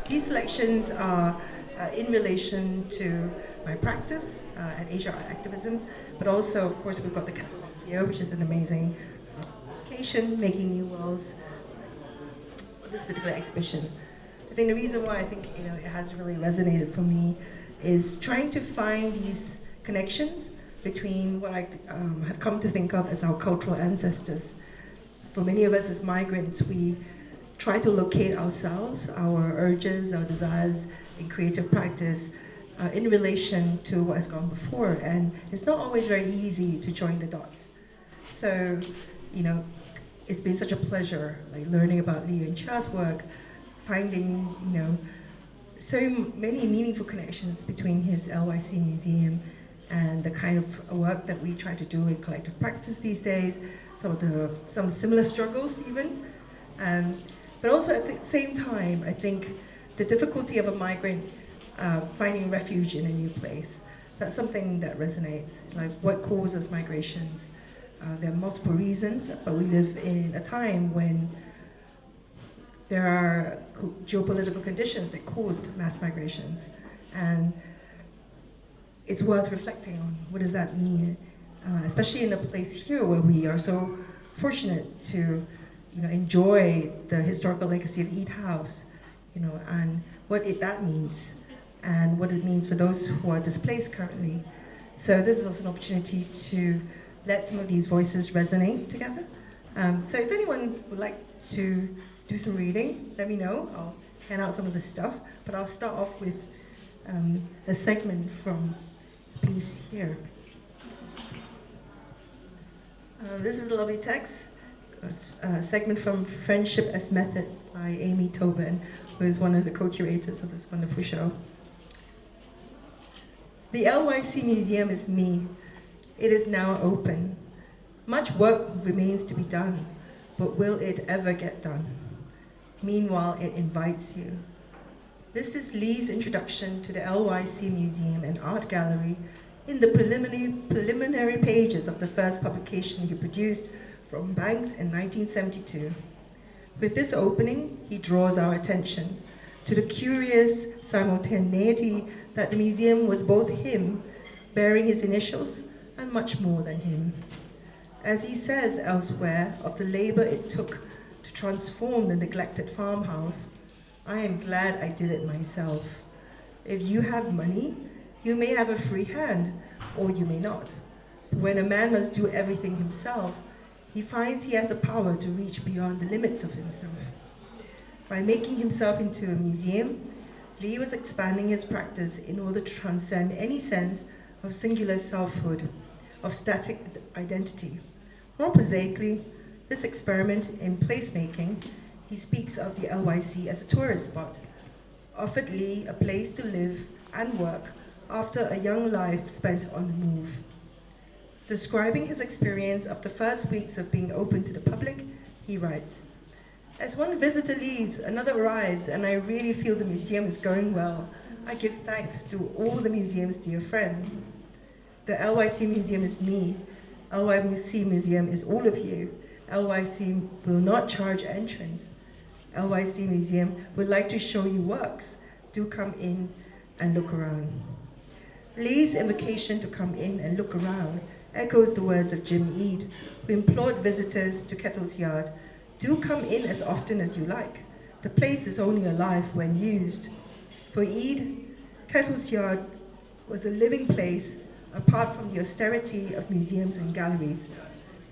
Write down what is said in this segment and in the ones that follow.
These selections are in relation to my practice at Asia Art Activism, but also, of course, we've got the Kettle here, which is an amazing location, making new worlds. This particular exhibition, I think the reason why I think it has really resonated for me is trying to find these connections between what I have come to think of as our cultural ancestors. For many of us as migrants, we try to locate ourselves, our urges, our desires in creative practice in relation to what has gone before. And it's not always very easy to join the dots. So, it's been such a pleasure, like learning about Liu and Chia's work, finding, so many meaningful connections between his LYC museum and the kind of work that we try to do in collective practice these days, some of the similar struggles even. But also at the same time, I think the difficulty of a migrant finding refuge in a new place, that's something that resonates. Like what causes migrations? There are multiple reasons, but we live in a time when there are geopolitical conditions that caused mass migrations. And it's worth reflecting on what does that mean, especially in a place here where we are so fortunate to enjoy the historical legacy of Eid House, and what that means, and what it means for those who are displaced currently. So this is also an opportunity to let some of these voices resonate together. So if anyone would like to do some reading, let me know. I'll hand out some of the stuff, but I'll start off with a segment from a piece here. This is a lovely text, a segment from Friendship as Method by Amy Tobin, who is one of the co-curators of this wonderful show. The LYC Museum is me. It is now open. Much work remains to be done, but will it ever get done? Meanwhile, it invites you. This is Lee's introduction to the LYC Museum and Art Gallery in the preliminary pages of the first publication he produced from Banks in 1972. With this opening, he draws our attention to the curious simultaneity that the museum was both him, bearing his initials, and much more than him. As he says elsewhere of the labor it took to transform the neglected farmhouse, I am glad I did it myself. If you have money, you may have a free hand, or you may not. When a man must do everything himself, he finds he has a power to reach beyond the limits of himself. By making himself into a museum, Lee was expanding his practice in order to transcend any sense of singular selfhood, of static identity. More prosaically, this experiment in placemaking, he speaks of the LYC as a tourist spot, offered Lee a place to live and work after a young life spent on the move. Describing his experience of the first weeks of being open to the public, he writes, "As one visitor leaves, another arrives, and I really feel the museum is going well. I give thanks to all the museum's dear friends. The LYC Museum is me. LYC Museum is all of you. LYC will not charge entrance. LYC Museum would like to show you works. Do come in and look around." Lee's invocation to come in and look around echoes the words of Jim Eade, who implored visitors to Kettle's yard, "Do come in as often as you like. The place is only alive when used." For Eade, Kettle's yard was a living place apart from the austerity of museums and galleries,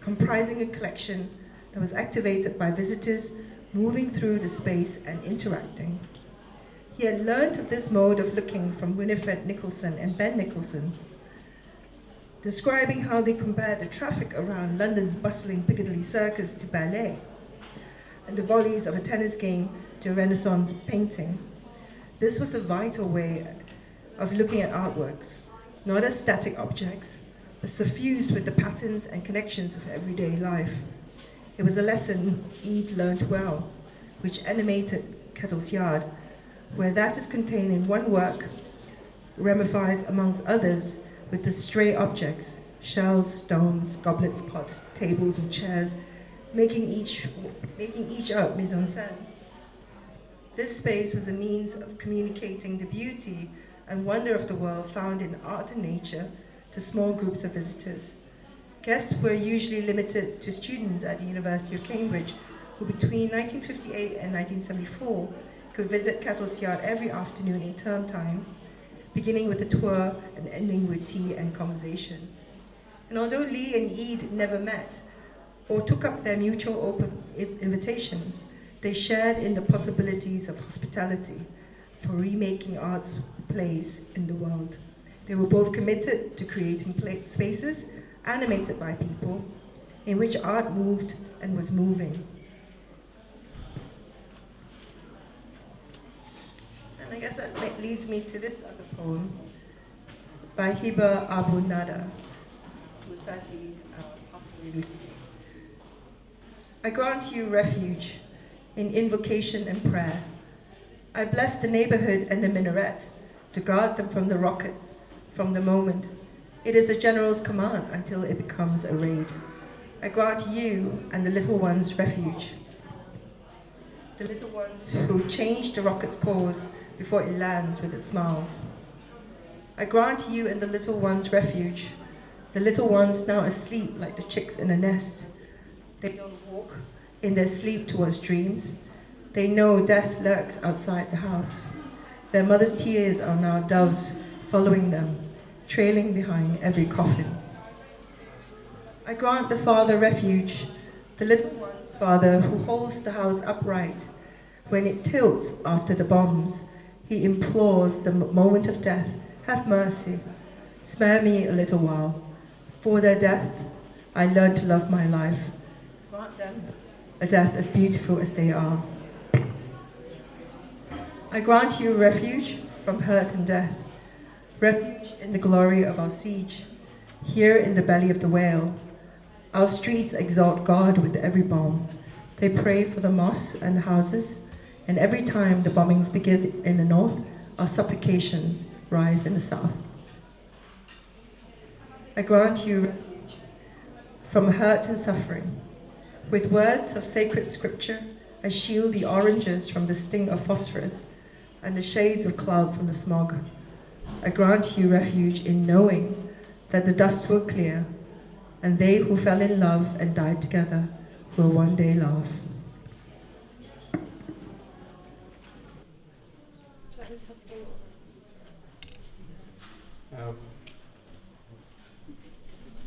comprising a collection that was activated by visitors moving through the space and interacting. He had learned of this mode of looking from Winifred Nicholson and Ben Nicholson, describing how they compared the traffic around London's bustling Piccadilly Circus to ballet, and the volleys of a tennis game to Renaissance painting. This was a vital way of looking at artworks, not as static objects, but suffused with the patterns and connections of everyday life. It was a lesson Eade learned well, which animated Kettle's Yard, where that is contained in one work, ramifies amongst others with the stray objects, shells, stones, goblets, pots, tables, and chairs, making each up mise en scène. This space was a means of communicating the beauty and wonder of the world found in art and nature to small groups of visitors. Guests were usually limited to students at the University of Cambridge, who between 1958 and 1974 could visit Kettle's yard every afternoon in term time, beginning with a tour and ending with tea and conversation. And although Lee and Eid never met or took up their mutual open invitations, they shared in the possibilities of hospitality for remaking art's place in the world. They were both committed to creating spaces animated by people in which art moved and was moving. And I guess that leads me to this other poem by Hiba Abu Nada, who sadly passed away recently. I grant you refuge in invocation and prayer. I bless the neighborhood and the minaret to guard them from the rocket, from the moment. It is a general's command until it becomes a raid. I grant you and the little ones refuge. The little ones who change the rocket's course before it lands with its smiles. I grant you and the little ones refuge. The little ones now asleep like the chicks in a nest. They don't walk in their sleep towards dreams. They know death lurks outside the house. Their mother's tears are now doves following them, trailing behind every coffin. I grant the father refuge, the little one's father who holds the house upright. When it tilts after the bombs, he implores the moment of death, have mercy, spare me a little while. For their death, I learned to love my life. Grant them a death as beautiful as they are. I grant you refuge from hurt and death, refuge in the glory of our siege, here in the belly of the whale. Our streets exalt God with every bomb. They pray for the mosques and houses, and every time the bombings begin in the north, our supplications rise in the south. I grant you refuge from hurt and suffering. With words of sacred scripture, I shield the oranges from the sting of phosphorus and the shades of cloud from the smog. I grant you refuge in knowing that the dust will clear, and they who fell in love and died together will one day love.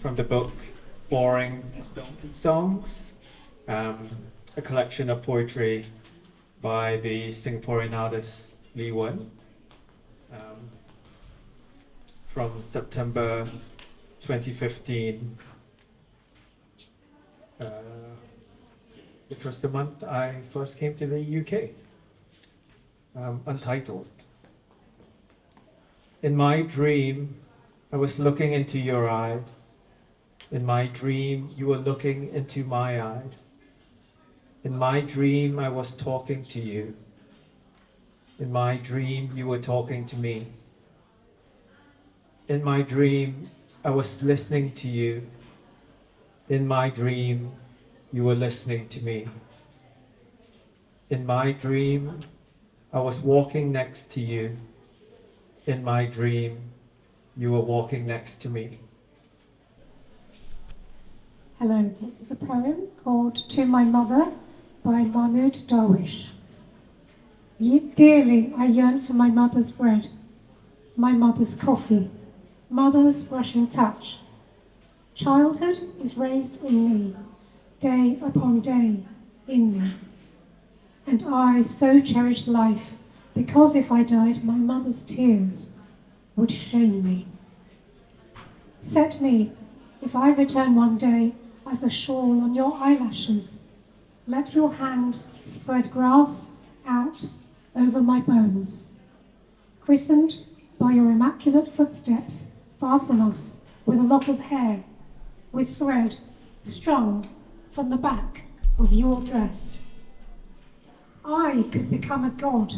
From the book Boring Donkey Songs, a collection of poetry by the Singaporean artist Lee Wen, from September 2015, which was the month I first came to the UK, untitled. In my dream, I was looking into your eyes. In my dream, you were looking into my eyes. In my dream, I was talking to you. In my dream, you were talking to me. In my dream, I was listening to you. In my dream, you were listening to me. In my dream, I was walking next to you. In my dream, you were walking next to me. Hello, this is a poem called To My Mother by Mahmoud Darwish. Dearly I yearn for my mother's bread, my mother's coffee, mother's brushing touch. Childhood is raised in me, day upon day in me. And I so cherish life, because if I died, my mother's tears would shame me. Set me, if I return one day, as a shawl on your eyelashes. Let your hands spread grass out over my bones. Christened by your immaculate footsteps, fasten us with a lock of hair, with thread strung from the back of your dress. I could become a god.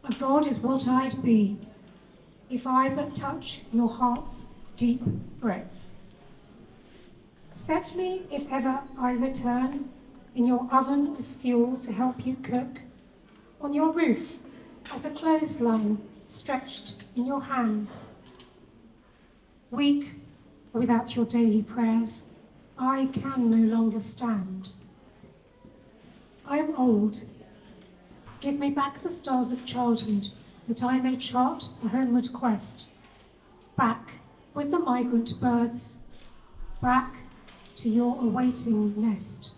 A god is what I'd be, if I but touch your heart's deep breath. Set me, if ever I return, in your oven as fuel to help you cook. on your roof as a clothesline stretched in your hands. Weak without your daily prayers, I can no longer stand. I am old. Give me back the stars of childhood, that I may chart a homeward quest. Back with the migrant birds, back to your awaiting nest.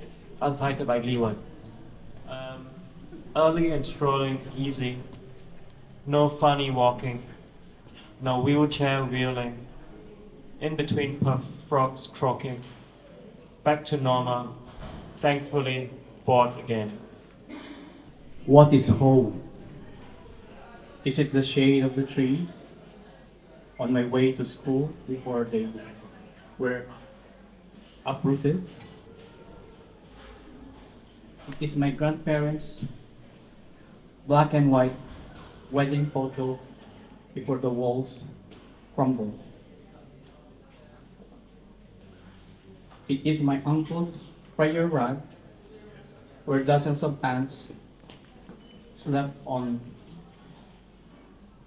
It's untitled by Leeward. Early and strolling, easy. No funny walking. No wheelchair wheeling. In between puff frogs croaking. Back to normal. Thankfully, bored again. What is home? Is it the shade of the trees on my way to school before they were uprooted? It is my grandparents' black and white wedding photo before the walls crumbled. It is my uncle's prayer rug where dozens of ants slept on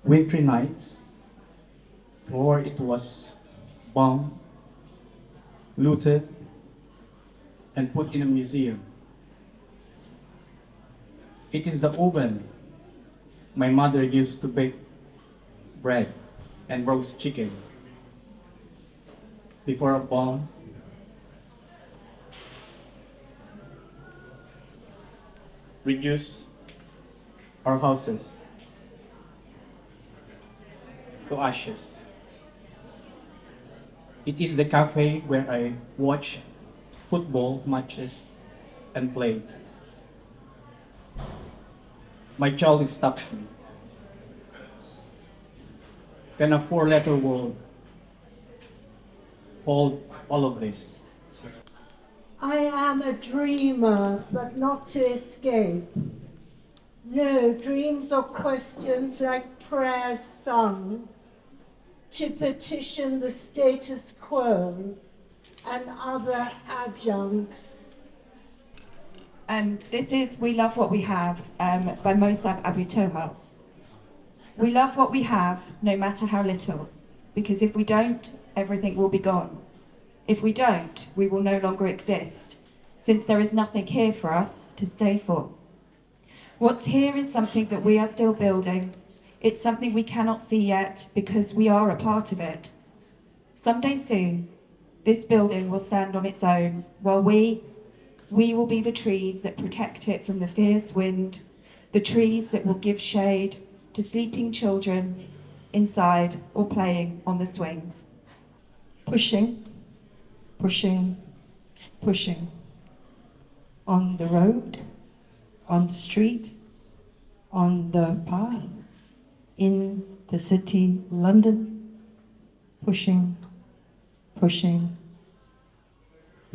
wintry nights, or it was bombed, looted, and put in a museum. It is the oven my mother used to bake bread and roast chicken before a bomb reduced our houses to ashes. It is the cafe where I watch football matches and play. My child stops me. Can a four-letter word hold all of this? I am a dreamer, but not to escape. No, dreams or questions like prayers sung to petition the status quo and other adjuncts. This is We Love What We Have by Mosab Abu Toha. We love what we have, no matter how little, because if we don't, everything will be gone. If we don't, we will no longer exist, since there is nothing here for us to stay for. What's here is something that we are still building. It's something we cannot see yet, because we are a part of it. Someday soon, this building will stand on its own, while we will be the trees that protect it from the fierce wind, the trees that will give shade to sleeping children inside or playing on the swings. Pushing, pushing, pushing. On the road, on the street, on the path, in the city, London. Pushing, pushing,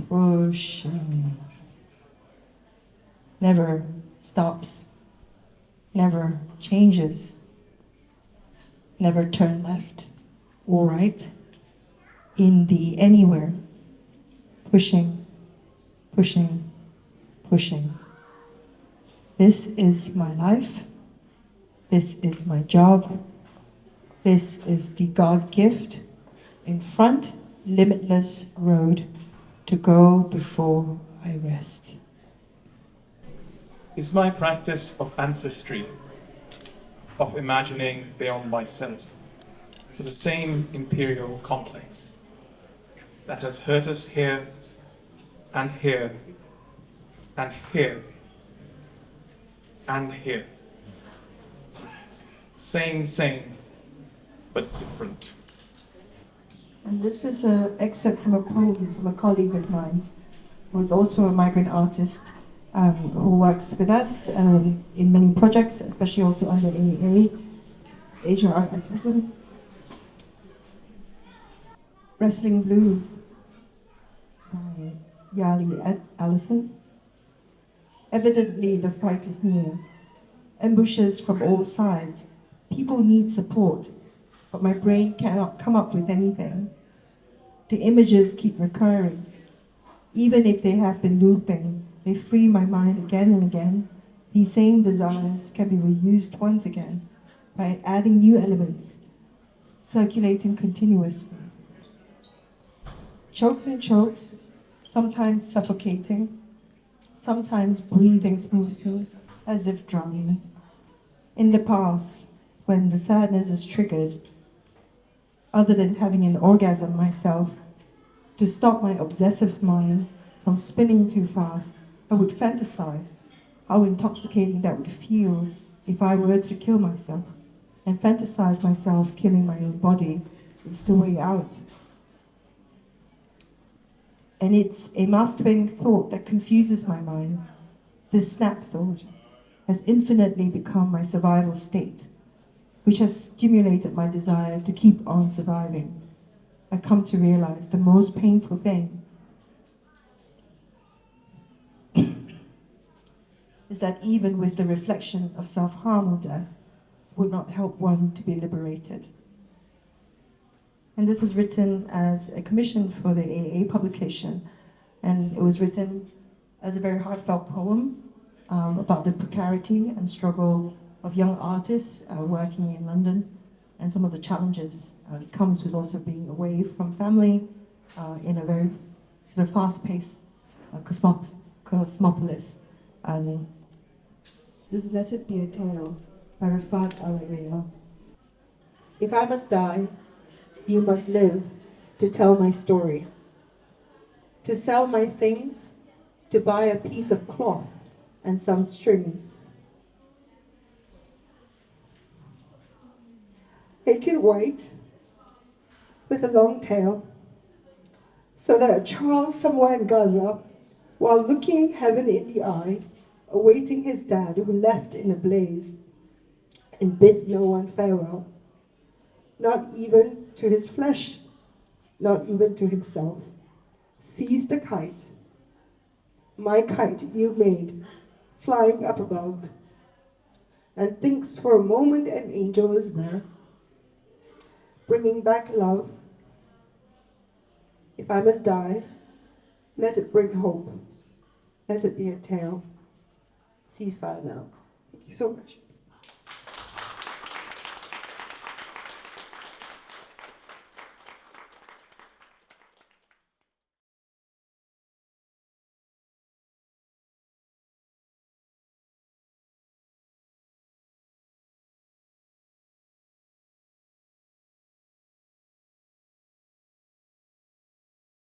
pushing. Never stops, never changes, never turn left or right, in the anywhere. Pushing, pushing, pushing. This is my life. This is my job. This is the God gift in front, limitless road to go before I rest. Is my practice of ancestry, of imagining beyond myself, for the same imperial complex that has hurt us here and here and here and here. Same, but different. And this is an excerpt from a poem from a colleague of mine, who is also a migrant artist, who works with us in many projects, especially also under AAA, Asia Art Activism. Wrestling Blues by Yali Allison. Evidently the fight is near. Ambushes from all sides. People need support, but my brain cannot come up with anything. The images keep recurring, even if they have been looping they free my mind again and again. These same desires can be reused once again by adding new elements, circulating continuously. Chokes and chokes, sometimes suffocating, sometimes breathing smoothly as if drowning. In the past, when the sadness is triggered, other than having an orgasm myself, to stop my obsessive mind from spinning too fast, I would fantasize how intoxicating that would feel if I were to kill myself, and fantasize myself killing my own body. It's the way out. And it's a masturbating thought that confuses my mind. This snap thought has infinitely become my survival state, which has stimulated my desire to keep on surviving. I come to realize the most painful thing is that even with the reflection of self-harm or death, would not help one to be liberated. And this was written as a commission for the AA publication, and it was written as a very heartfelt poem about the precarity and struggle of young artists working in London, and some of the challenges it comes with also being away from family in a very sort of fast-paced cosmopolis. And this is Let It Be a Tale by Refaat Alareer. If I must die, you must live to tell my story, to sell my things, to buy a piece of cloth and some strings. Make it white with a long tail, so that a child somewhere in Gaza, while looking heaven in the eye, awaiting his dad who left in a blaze and bid no one farewell, not even to his flesh, not even to himself, sees the kite, my kite you made, flying up above, and thinks for a moment an angel is there, bringing back love. If I must die, let it bring hope. Let it be a tale. Ceasefire now. Thank you so much.